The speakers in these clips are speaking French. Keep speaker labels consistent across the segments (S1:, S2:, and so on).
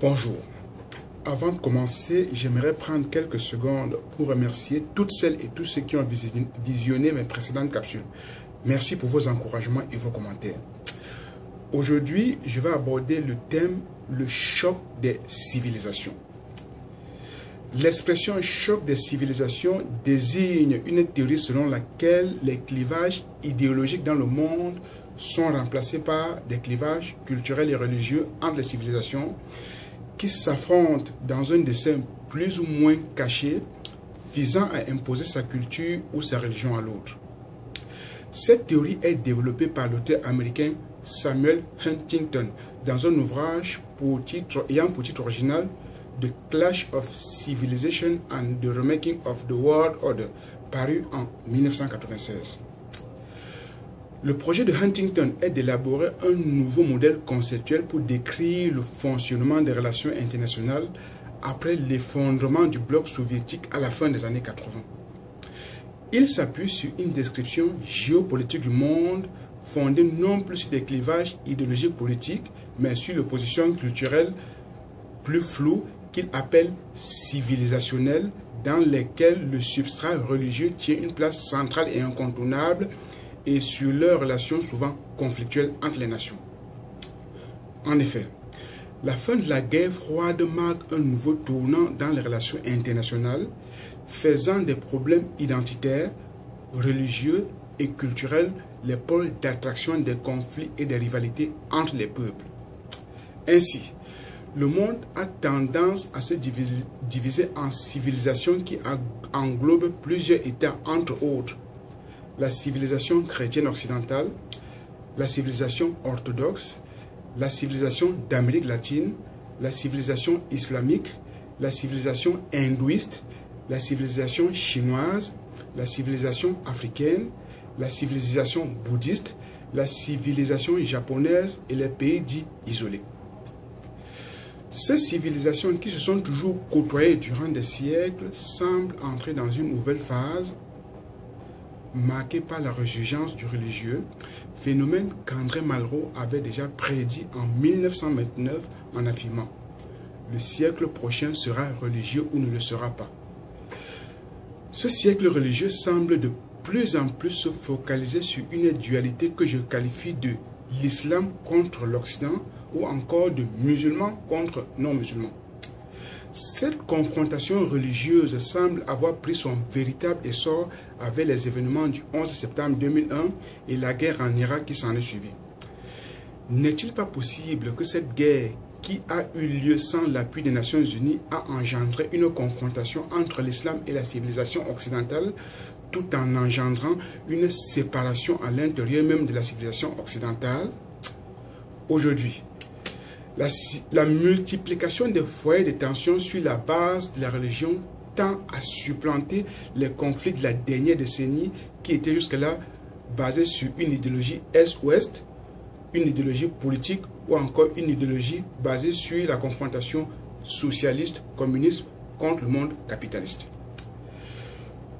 S1: Bonjour. Avant de commencer, j'aimerais prendre quelques secondes pour remercier toutes celles et tous ceux qui ont visionné mes précédentes capsules. Merci pour vos encouragements et vos commentaires. Aujourd'hui, je vais aborder le thème « Le choc des civilisations ». L'expression « choc des civilisations » désigne une théorie selon laquelle les clivages idéologiques dans le monde sont remplacés par des clivages culturels et religieux entre les civilisations qui s'affrontent dans un dessein plus ou moins caché visant à imposer sa culture ou sa religion à l'autre. Cette théorie est développée par l'auteur américain Samuel Huntington dans un ouvrage ayant pour titre original The Clash of Civilization and the Remaking of the World Order, paru en 1996. Le projet de Huntington est d'élaborer un nouveau modèle conceptuel pour décrire le fonctionnement des relations internationales après l'effondrement du bloc soviétique à la fin des années 80. Il s'appuie sur une description géopolitique du monde fondée non plus sur des clivages idéologiques politiques, mais sur l'opposition culturelle plus floue qu'il appelle civilisationnelle, dans lesquelles le substrat religieux tient une place centrale et incontournable, et sur leurs relations souvent conflictuelles entre les nations. En effet, la fin de la guerre froide marque un nouveau tournant dans les relations internationales, faisant des problèmes identitaires, religieux et culturels les pôles d'attraction des conflits et des rivalités entre les peuples. Ainsi, le monde a tendance à se diviser en civilisations qui englobent plusieurs États, entre autres la civilisation chrétienne occidentale, la civilisation orthodoxe, la civilisation d'Amérique latine, la civilisation islamique, la civilisation hindouiste, la civilisation chinoise, la civilisation africaine, la civilisation bouddhiste, la civilisation japonaise et les pays dits isolés. Ces civilisations qui se sont toujours côtoyées durant des siècles semblent entrer dans une nouvelle phase marquée par la résurgence du religieux, phénomène qu'André Malraux avait déjà prédit en 1929 en affirmant « Le siècle prochain sera religieux ou ne le sera pas ». Ce siècle religieux semble de plus en plus se focaliser sur une dualité que je qualifie de l'islam contre l'Occident ou encore de musulmans contre non-musulmans. Cette confrontation religieuse semble avoir pris son véritable essor avec les événements du 11 septembre 2001 et la guerre en Irak qui s'en est suivie. N'est-il pas possible que cette guerre, qui a eu lieu sans l'appui des Nations Unies, a engendré une confrontation entre l'islam et la civilisation occidentale, tout en engendrant une séparation à l'intérieur même de la civilisation occidentale? Aujourd'hui, la multiplication des foyers de tension sur la base de la religion tend à supplanter les conflits de la dernière décennie qui étaient jusque-là basés sur une idéologie Est-Ouest, une idéologie politique ou encore une idéologie basée sur la confrontation socialiste-communiste contre le monde capitaliste.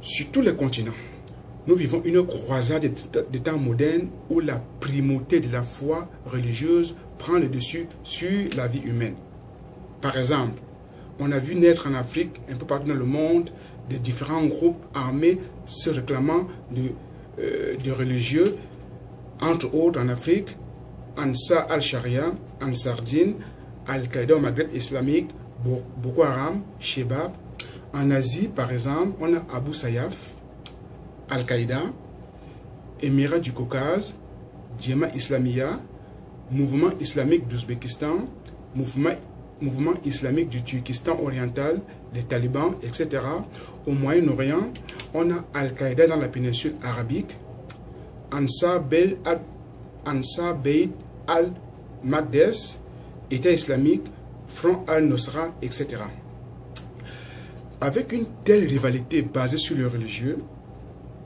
S1: Sur tous les continents, nous vivons une croisade des temps modernes où la primauté de la foi religieuse prend le dessus sur la vie humaine. Par exemple, on a vu naître en Afrique, un peu partout dans le monde, des différents groupes armés se réclamant de religieux, entre autres en Afrique, Ansar al-Sharia, Ansar-Din, Al-Qaïda au Maghreb islamique, Boko Haram, Shebab. En Asie, par exemple, on a Abu Sayyaf, Al-Qaïda, Émirats du Caucase, Jemaah Islamiyya, Mouvement islamique d'Ouzbékistan, mouvement islamique du Turkestan oriental, les talibans, etc. Au Moyen-Orient, on a Al-Qaïda dans la péninsule arabique, Ansar Bayt al-Maqdis, État islamique, Front al-Nusra, etc. Avec une telle rivalité basée sur le religieux,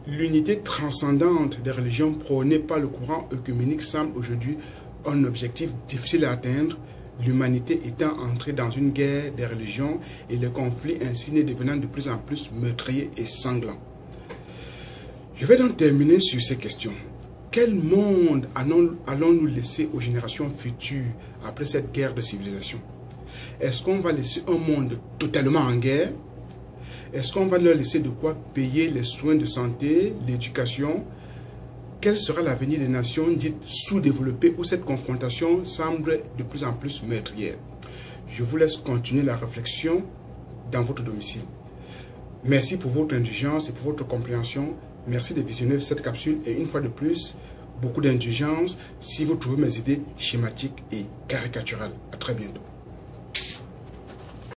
S1: l'unité transcendante des religions prônée par le courant œcuménique semble aujourd'hui un objectif difficile à atteindre, l'humanité étant entrée dans une guerre des religions et les conflits ainsi nés devenant de plus en plus meurtriers et sanglants. Je vais donc terminer sur ces questions. Quel monde allons-nous laisser aux générations futures après cette guerre de civilisation? Est-ce qu'on va laisser un monde totalement en guerre? Est-ce qu'on va leur laisser de quoi payer les soins de santé, l'éducation? Quel sera l'avenir des nations dites sous-développées où cette confrontation semble de plus en plus meurtrière? Je vous laisse continuer la réflexion dans votre domicile. Merci pour votre indulgence et pour votre compréhension. Merci de visionner cette capsule et une fois de plus, beaucoup d'indulgence si vous trouvez mes idées schématiques et caricaturales. À très bientôt.